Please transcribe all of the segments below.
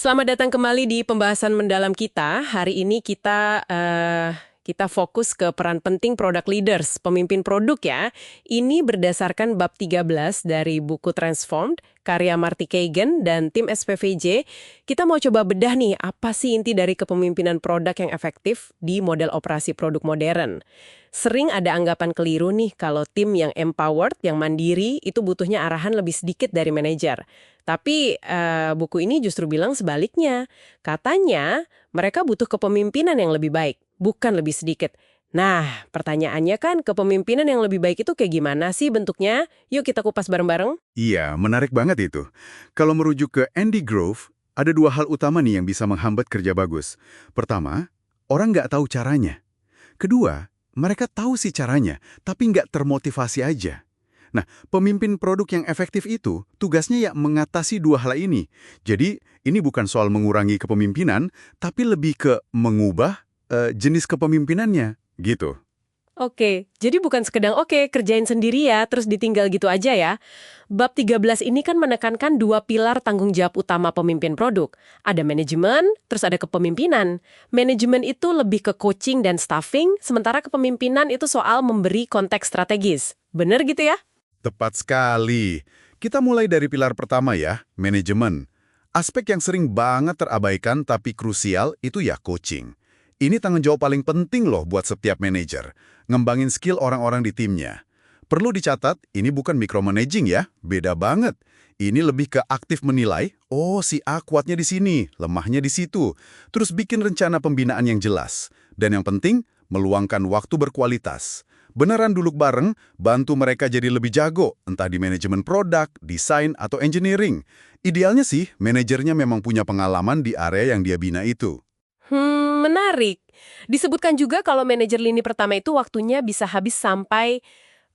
Selamat datang kembali di pembahasan mendalam kita. Hari ini kita fokus ke peran penting product leaders, pemimpin produk ya. Ini berdasarkan bab 13 dari buku Transformed, karya Marty Kagan dan tim SPVJ. Kita mau coba bedah nih, apa sih inti dari kepemimpinan produk yang efektif di model operasi produk modern. Sering ada anggapan keliru nih kalau tim yang empowered, yang mandiri, itu butuhnya arahan lebih sedikit dari manajer. Tapi buku ini justru bilang sebaliknya. Katanya mereka butuh kepemimpinan yang lebih baik, bukan lebih sedikit. Nah, pertanyaannya kan kepemimpinan yang lebih baik itu kayak gimana sih bentuknya? Yuk kita kupas bareng-bareng. Iya, menarik banget itu. Kalau merujuk ke Andy Grove, ada dua hal utama nih yang bisa menghambat kerja bagus. Pertama, orang nggak tahu caranya. Kedua, mereka tahu sih caranya, tapi nggak termotivasi aja. Nah, pemimpin produk yang efektif itu tugasnya ya mengatasi dua hal ini. Jadi, ini bukan soal mengurangi kepemimpinan, tapi lebih ke mengubah jenis kepemimpinannya, gitu. Oke, jadi bukan sekedar kerjain sendiri ya, terus ditinggal gitu aja ya. Bab 13 ini kan menekankan dua pilar tanggung jawab utama pemimpin produk. Ada manajemen, terus ada kepemimpinan. Manajemen itu lebih ke coaching dan staffing, sementara kepemimpinan itu soal memberi konteks strategis. Bener gitu ya? Tepat sekali. Kita mulai dari pilar pertama ya, manajemen. Aspek yang sering banget terabaikan tapi krusial itu ya coaching. Ini tanggung jawab paling penting loh buat setiap manajer. Ngembangin skill orang-orang di timnya. Perlu dicatat, ini bukan micromanaging ya, beda banget. Ini lebih ke aktif menilai, oh si A kuatnya di sini, lemahnya di situ. Terus bikin rencana pembinaan yang jelas. Dan yang penting, meluangkan waktu berkualitas. Beneran duduk bareng, bantu mereka jadi lebih jago, entah di manajemen produk, desain, atau engineering. Idealnya sih, manajernya memang punya pengalaman di area yang dia bina itu. Menarik. Disebutkan juga kalau manajer lini pertama itu waktunya bisa habis sampai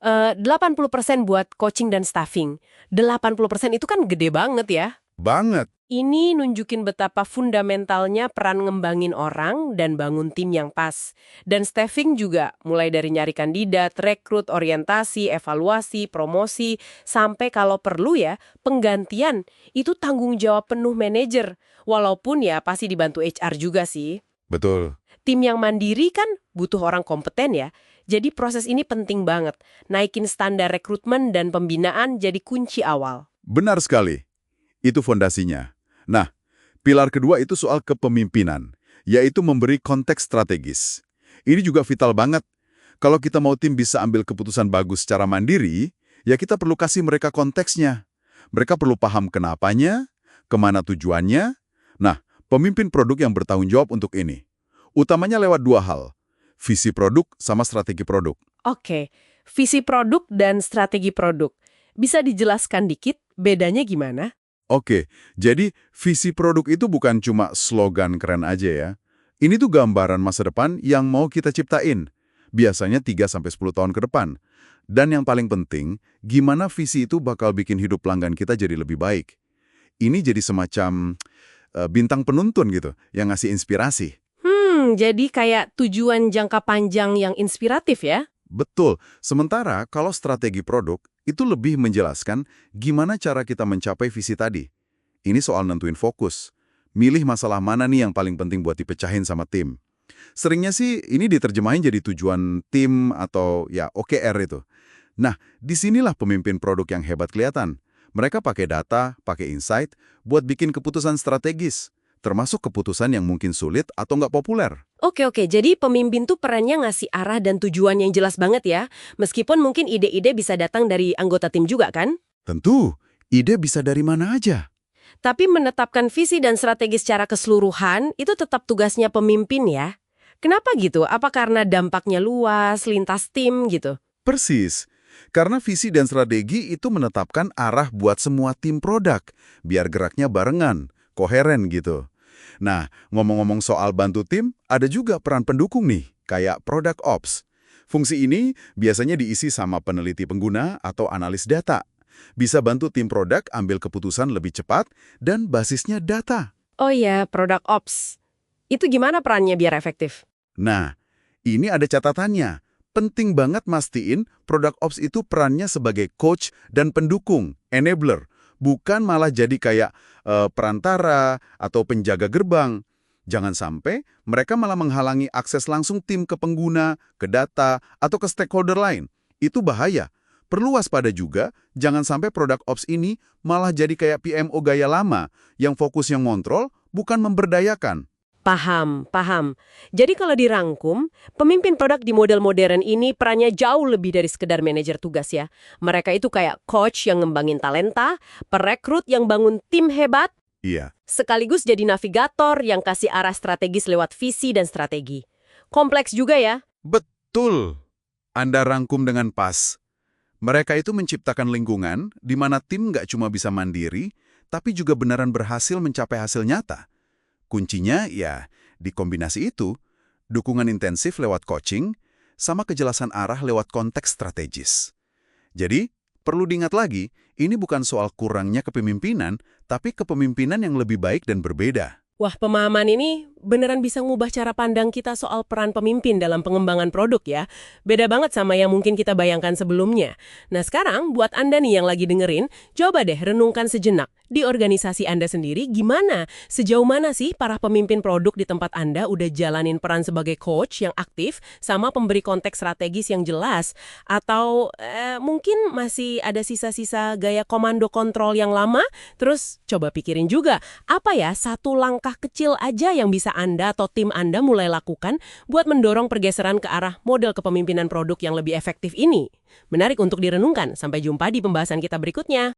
80% buat coaching dan staffing. 80% itu kan gede banget ya. Banget. Ini nunjukin betapa fundamentalnya peran ngembangin orang dan bangun tim yang pas. Dan staffing juga, mulai dari nyari kandidat, rekrut, orientasi, evaluasi, promosi, sampai kalau perlu ya, penggantian. Itu tanggung jawab penuh manajer. Walaupun ya pasti dibantu HR juga sih. Betul. Tim yang mandiri kan butuh orang kompeten ya. Jadi proses ini penting banget. Naikin standar rekrutmen dan pembinaan jadi kunci awal. Benar sekali. Itu fondasinya. Nah, pilar kedua itu soal kepemimpinan, yaitu memberi konteks strategis. Ini juga vital banget. Kalau kita mau tim bisa ambil keputusan bagus secara mandiri, ya kita perlu kasih mereka konteksnya. Mereka perlu paham kenapanya, kemana tujuannya. Nah, pemimpin produk yang bertanggung jawab untuk ini. Utamanya lewat dua hal, visi produk sama strategi produk. Oke, visi produk dan strategi produk. Bisa dijelaskan dikit bedanya gimana? Oke, jadi visi produk itu bukan cuma slogan keren aja ya. Ini tuh gambaran masa depan yang mau kita ciptain. Biasanya 3-10 tahun ke depan. Dan yang paling penting, gimana visi itu bakal bikin hidup pelanggan kita jadi lebih baik. Ini jadi semacam bintang penuntun gitu, yang ngasih inspirasi. Jadi kayak tujuan jangka panjang yang inspiratif ya? Betul. Sementara kalau strategi produk itu lebih menjelaskan gimana cara kita mencapai visi tadi. Ini soal nentuin fokus. Milih masalah mana nih yang paling penting buat dipecahin sama tim. Seringnya sih ini diterjemahin jadi tujuan tim atau ya OKR itu. Nah, disinilah pemimpin produk yang hebat kelihatan. Mereka pakai data, pakai insight buat bikin keputusan strategis. Termasuk keputusan yang mungkin sulit atau nggak populer. Oke, jadi pemimpin tuh perannya ngasih arah dan tujuan yang jelas banget ya. Meskipun mungkin ide-ide bisa datang dari anggota tim juga kan? Tentu, ide bisa dari mana aja. Tapi menetapkan visi dan strategi secara keseluruhan itu tetap tugasnya pemimpin ya. Kenapa gitu? Apa karena dampaknya luas, lintas tim gitu? Persis. Karena visi dan strategi itu menetapkan arah buat semua tim produk, biar geraknya barengan, koheren gitu. Nah, ngomong-ngomong soal bantu tim, ada juga peran pendukung nih, kayak Product Ops. Fungsi ini biasanya diisi sama peneliti pengguna atau analis data. Bisa bantu tim produk ambil keputusan lebih cepat dan basisnya data. Oh ya, Product Ops. Itu gimana perannya biar efektif? Nah, ini ada catatannya. Penting banget mastiin Product Ops itu perannya sebagai coach dan pendukung, enabler, bukan malah jadi kayak perantara atau penjaga gerbang. Jangan sampai mereka malah menghalangi akses langsung tim ke pengguna, ke data, atau ke stakeholder lain. Itu bahaya. Perlu waspada juga, jangan sampai produk ops ini malah jadi kayak PMO gaya lama, yang fokusnya ngontrol, bukan memberdayakan. Paham, paham. Jadi kalau dirangkum, pemimpin produk di model modern ini perannya jauh lebih dari sekedar manajer tugas ya. Mereka itu kayak coach yang ngembangin talenta, perekrut yang bangun tim hebat, Iya. sekaligus jadi navigator yang kasih arah strategis lewat visi dan strategi. Kompleks juga ya. Betul. Anda rangkum dengan pas. Mereka itu menciptakan lingkungan di mana tim nggak cuma bisa mandiri, tapi juga beneran berhasil mencapai hasil nyata. Kuncinya ya di kombinasi itu, dukungan intensif lewat coaching, sama kejelasan arah lewat konteks strategis. Jadi, perlu diingat lagi, ini bukan soal kurangnya kepemimpinan, tapi kepemimpinan yang lebih baik dan berbeda. Wah, pemahaman ini beneran bisa ngubah cara pandang kita soal peran pemimpin dalam pengembangan produk ya. Beda banget sama yang mungkin kita bayangkan sebelumnya. Nah sekarang, buat Anda nih yang lagi dengerin, coba deh renungkan sejenak. Di organisasi Anda sendiri, gimana? Sejauh mana sih para pemimpin produk di tempat Anda udah jalanin peran sebagai coach yang aktif sama pemberi konteks strategis yang jelas? Atau mungkin masih ada sisa-sisa gaya komando kontrol yang lama? Terus coba pikirin juga, apa ya satu langkah kecil aja yang bisa Anda atau tim Anda mulai lakukan buat mendorong pergeseran ke arah model kepemimpinan produk yang lebih efektif ini? Menarik untuk direnungkan. Sampai jumpa di pembahasan kita berikutnya.